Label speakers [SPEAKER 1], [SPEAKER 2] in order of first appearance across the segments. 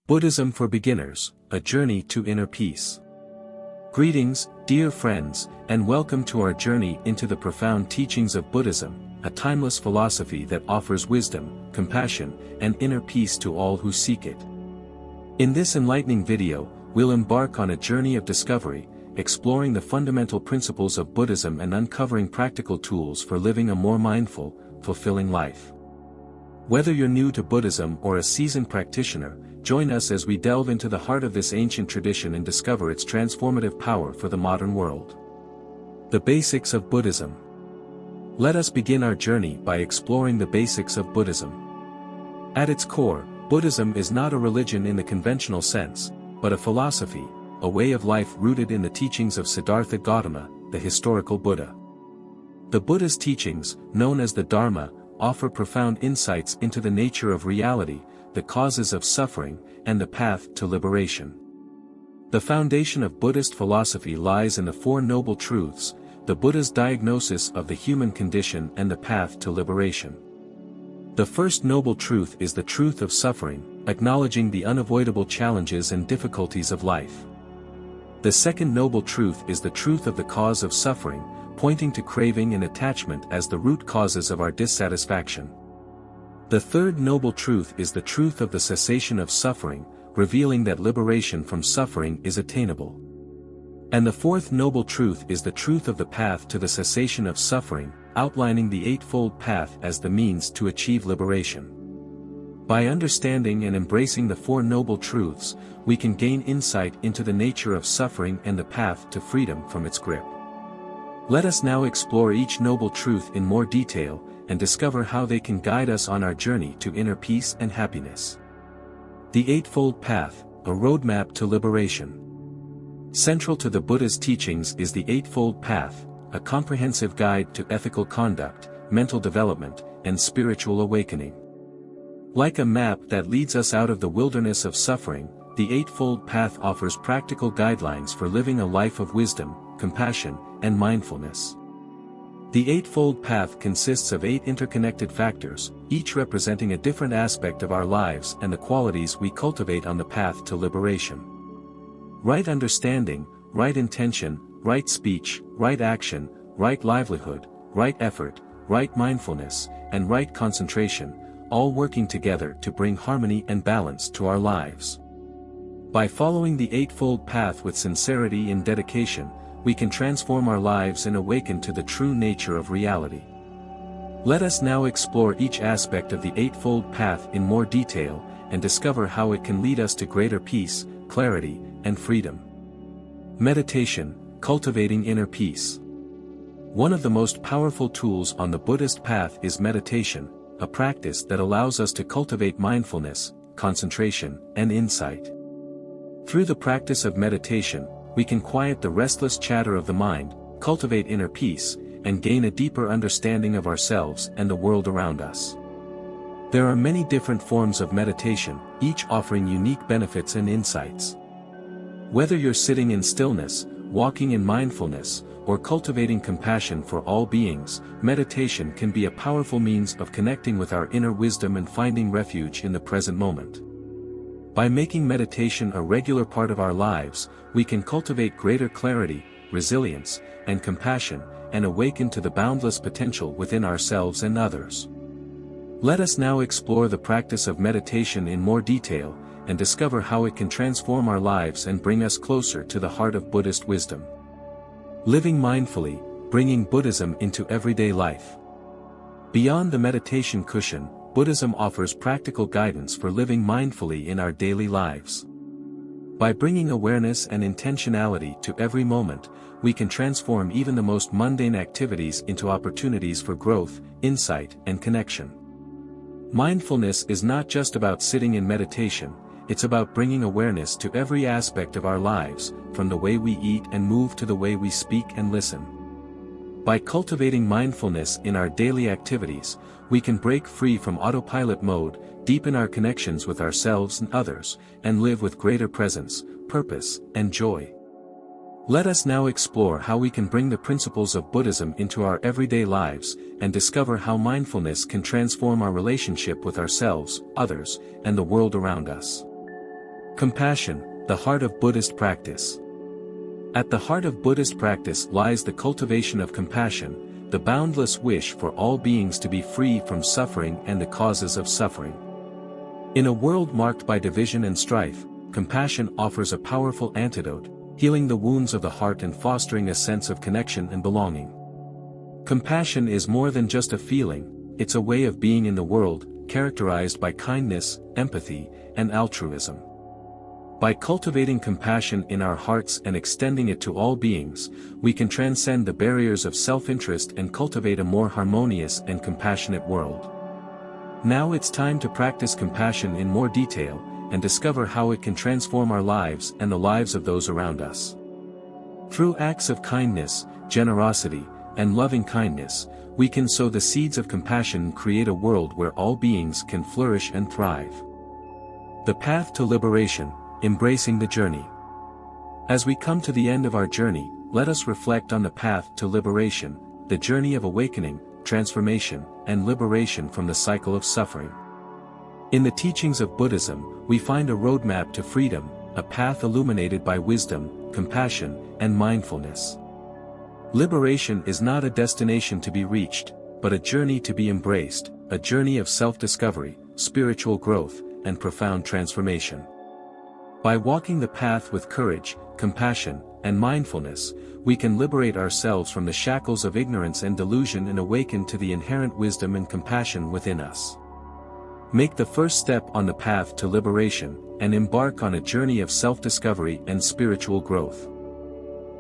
[SPEAKER 1] Buddhism for Beginners, A Journey to Inner Peace. Greetings, dear friends, and welcome to our journey into the profound teachings of Buddhism, a timeless philosophy that offers wisdom, compassion, and inner peace to all who seek it. In this enlightening video, we'll embark on a journey of discovery, exploring the fundamental principles of Buddhism and uncovering practical tools for living a more mindful, fulfilling life. Whether you're new to Buddhism or a seasoned practitioner, join us as we delve into the heart of this ancient tradition and discover its transformative power for the modern world. The basics of Buddhism. Let us begin our journey by exploring the basics of Buddhism. At its core, Buddhism is not a religion in the conventional sense, but a philosophy, a way of life rooted in the teachings of Siddhartha Gautama, the historical Buddha. The Buddha's teachings, known as the Dharma, offer profound insights into the nature of reality, the causes of suffering, and the path to liberation. The foundation of Buddhist philosophy lies in the Four Noble Truths, the Buddha's diagnosis of the human condition and the path to liberation. The first noble truth is the truth of suffering, acknowledging the unavoidable challenges and difficulties of life. The second noble truth is the truth of the cause of suffering, pointing to craving and attachment as the root causes of our dissatisfaction. The third noble truth is the truth of the cessation of suffering, revealing that liberation from suffering is attainable. And the fourth noble truth is the truth of the path to the cessation of suffering, outlining the Eightfold Path as the means to achieve liberation. By understanding and embracing the Four Noble Truths, we can gain insight into the nature of suffering and the path to freedom from its grip. Let us now explore each noble truth in more detail, and discover how they can guide us on our journey to inner peace and happiness. The Eightfold Path, a roadmap to liberation. Central to the Buddha's teachings is the Eightfold Path, a comprehensive guide to ethical conduct, mental development, and spiritual awakening. Like a map that leads us out of the wilderness of suffering, the Eightfold Path offers practical guidelines for living a life of wisdom, compassion, and mindfulness. The Eightfold Path consists of 8 interconnected factors, each representing a different aspect of our lives and the qualities we cultivate on the path to liberation. Right understanding, right intention, right speech, right action, right livelihood, right effort, right mindfulness, and right concentration, all working together to bring harmony and balance to our lives. By following the Eightfold Path with sincerity and dedication, we can transform our lives and awaken to the true nature of reality. Let us now explore each aspect of the Eightfold Path in more detail, and discover how it can lead us to greater peace, clarity, and freedom. Meditation, cultivating inner peace. One of the most powerful tools on the Buddhist path is meditation, a practice that allows us to cultivate mindfulness, concentration, and insight. Through the practice of meditation, we can quiet the restless chatter of the mind, cultivate inner peace, and gain a deeper understanding of ourselves and the world around us. There are many different forms of meditation, each offering unique benefits and insights. Whether you're sitting in stillness, walking in mindfulness, or cultivating compassion for all beings, meditation can be a powerful means of connecting with our inner wisdom and finding refuge in the present moment. By making meditation a regular part of our lives, we can cultivate greater clarity, resilience, and compassion, and awaken to the boundless potential within ourselves and others. Let us now explore the practice of meditation in more detail, and discover how it can transform our lives and bring us closer to the heart of Buddhist wisdom. Living mindfully, bringing Buddhism into everyday life. Beyond the meditation cushion, Buddhism offers practical guidance for living mindfully in our daily lives. By bringing awareness and intentionality to every moment, we can transform even the most mundane activities into opportunities for growth, insight, and connection. Mindfulness is not just about sitting in meditation, it's about bringing awareness to every aspect of our lives, from the way we eat and move to the way we speak and listen. By cultivating mindfulness in our daily activities, we can break free from autopilot mode, deepen our connections with ourselves and others, and live with greater presence, purpose, and joy. Let us now explore how we can bring the principles of Buddhism into our everyday lives, and discover how mindfulness can transform our relationship with ourselves, others, and the world around us. Compassion, the heart of Buddhist practice. At the heart of Buddhist practice lies the cultivation of compassion, the boundless wish for all beings to be free from suffering and the causes of suffering. In a world marked by division and strife, compassion offers a powerful antidote, healing the wounds of the heart and fostering a sense of connection and belonging. Compassion is more than just a feeling, it's a way of being in the world, characterized by kindness, empathy, and altruism. By cultivating compassion in our hearts and extending it to all beings, we can transcend the barriers of self-interest and cultivate a more harmonious and compassionate world. Now it's time to practice compassion in more detail, and discover how it can transform our lives and the lives of those around us. Through acts of kindness, generosity, and loving kindness, we can sow the seeds of compassion and create a world where all beings can flourish and thrive. The path to liberation. Embracing the journey. As we come to the end of our journey, let us reflect on the path to liberation, the journey of awakening, transformation, and liberation from the cycle of suffering. In the teachings of Buddhism, we find a roadmap to freedom, a path illuminated by wisdom, compassion, and mindfulness. Liberation is not a destination to be reached, but a journey to be embraced, a journey of self-discovery, spiritual growth, and profound transformation. By walking the path with courage, compassion, and mindfulness, we can liberate ourselves from the shackles of ignorance and delusion and awaken to the inherent wisdom and compassion within us. Make the first step on the path to liberation, and embark on a journey of self-discovery and spiritual growth.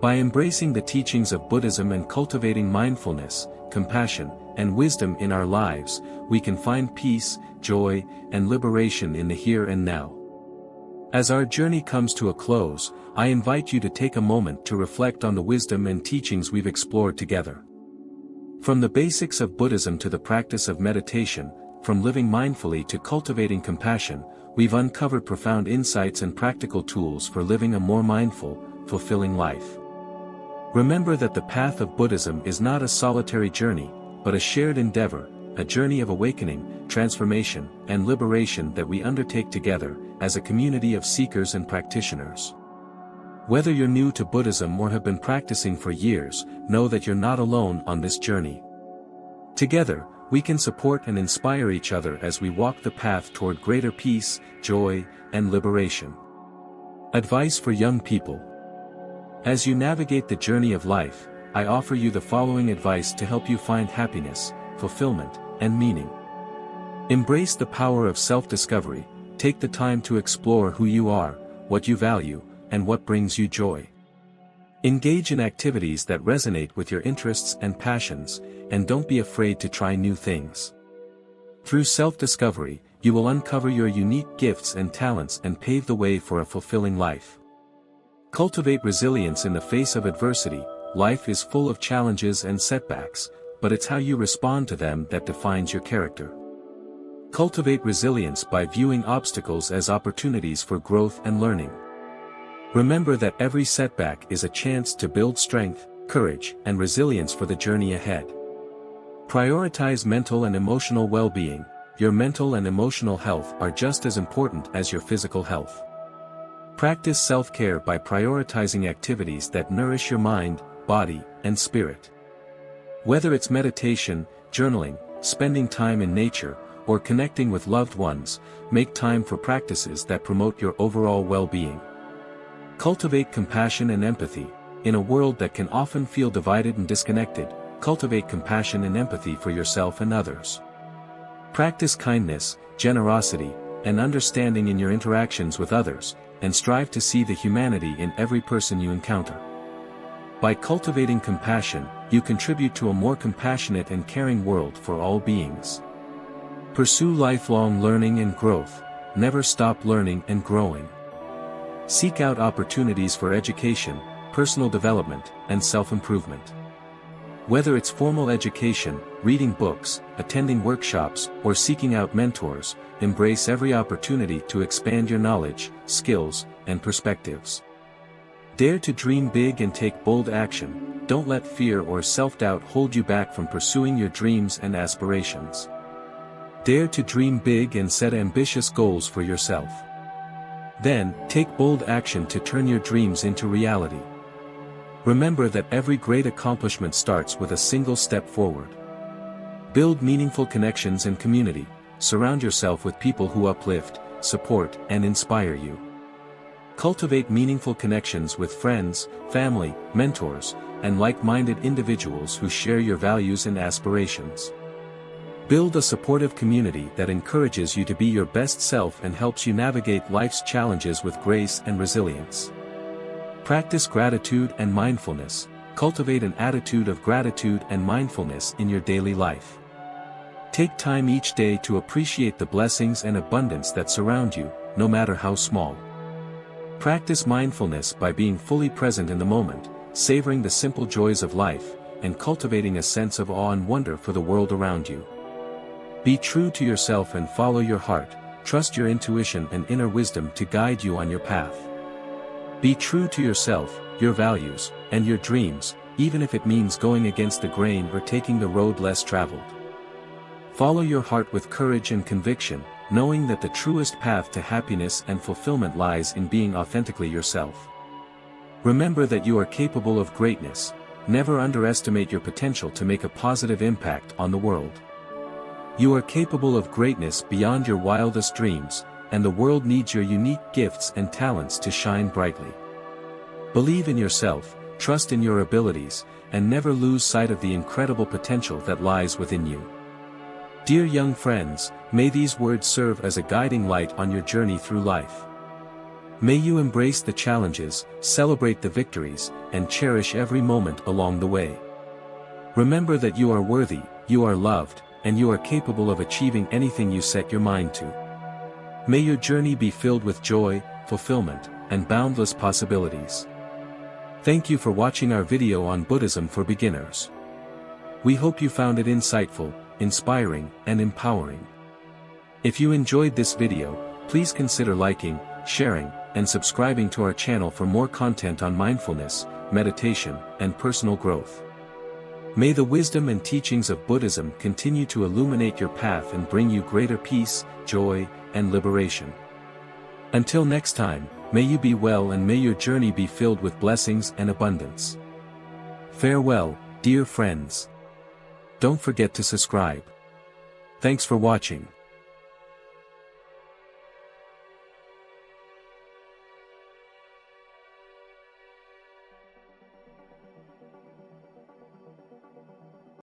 [SPEAKER 1] By embracing the teachings of Buddhism and cultivating mindfulness, compassion, and wisdom in our lives, we can find peace, joy, and liberation in the here and now. As our journey comes to a close, I invite you to take a moment to reflect on the wisdom and teachings we've explored together. From the basics of Buddhism to the practice of meditation, from living mindfully to cultivating compassion, we've uncovered profound insights and practical tools for living a more mindful, fulfilling life. Remember that the path of Buddhism is not a solitary journey, but a shared endeavor, a journey of awakening, transformation, and liberation that we undertake together, as a community of seekers and practitioners. Whether you're new to Buddhism or have been practicing for years, know that you're not alone on this journey. Together, we can support and inspire each other as we walk the path toward greater peace, joy, and liberation. Advice for young people. As you navigate the journey of life, I offer you the following advice to help you find happiness, fulfillment, and meaning. Embrace the power of self-discovery, take the time to explore who you are, what you value, and what brings you joy. Engage in activities that resonate with your interests and passions, and don't be afraid to try new things. Through self-discovery, you will uncover your unique gifts and talents and pave the way for a fulfilling life. Cultivate resilience in the face of adversity. Life is full of challenges and setbacks, but it's how you respond to them that defines your character. Cultivate resilience by viewing obstacles as opportunities for growth and learning. Remember that every setback is a chance to build strength, courage, and resilience for the journey ahead. Prioritize mental and emotional well-being. Your mental and emotional health are just as important as your physical health. Practice self-care by prioritizing activities that nourish your mind, body, and spirit. Whether it's meditation, journaling, spending time in nature, or connecting with loved ones, make time for practices that promote your overall well-being. Cultivate compassion and empathy. In a world that can often feel divided and disconnected, cultivate compassion and empathy for yourself and others. Practice kindness, generosity, and understanding in your interactions with others, and strive to see the humanity in every person you encounter. By cultivating compassion, you contribute to a more compassionate and caring world for all beings. Pursue lifelong learning and growth. Never stop learning and growing. Seek out opportunities for education, personal development, and self-improvement. Whether it's formal education, reading books, attending workshops, or seeking out mentors, embrace every opportunity to expand your knowledge, skills, and perspectives. Dare to dream big and take bold action. Don't let fear or self-doubt hold you back from pursuing your dreams and aspirations. Dare to dream big and set ambitious goals for yourself. Then, take bold action to turn your dreams into reality. Remember that every great accomplishment starts with a single step forward. Build meaningful connections and community. Surround yourself with people who uplift, support, and inspire you. Cultivate meaningful connections with friends, family, mentors, and like-minded individuals who share your values and aspirations. Build a supportive community that encourages you to be your best self and helps you navigate life's challenges with grace and resilience. Practice gratitude and mindfulness. Cultivate an attitude of gratitude and mindfulness in your daily life. Take time each day to appreciate the blessings and abundance that surround you, no matter how small. Practice mindfulness by being fully present in the moment, savoring the simple joys of life, and cultivating a sense of awe and wonder for the world around you. Be true to yourself and follow your heart. Trust your intuition and inner wisdom to guide you on your path. Be true to yourself, your values, and your dreams, even if it means going against the grain or taking the road less traveled. Follow your heart with courage and conviction, knowing that the truest path to happiness and fulfillment lies in being authentically yourself. Remember that you are capable of greatness. Never underestimate your potential to make a positive impact on the world. You are capable of greatness beyond your wildest dreams, and the world needs your unique gifts and talents to shine brightly. Believe in yourself, trust in your abilities, and never lose sight of the incredible potential that lies within you. Dear young friends, may these words serve as a guiding light on your journey through life. May you embrace the challenges, celebrate the victories, and cherish every moment along the way. Remember that you are worthy, you are loved, and you are capable of achieving anything you set your mind to. May your journey be filled with joy, fulfillment, and boundless possibilities. Thank you for watching our video on Buddhism for beginners. We hope you found it insightful, inspiring, and empowering. If you enjoyed this video, please consider liking, sharing, and subscribing to our channel for more content on mindfulness, meditation, and personal growth. May the wisdom and teachings of Buddhism continue to illuminate your path and bring you greater peace, joy, and liberation. Until next time, may you be well and may your journey be filled with blessings and abundance. Farewell, dear friends. Don't forget to subscribe. Thanks for watching.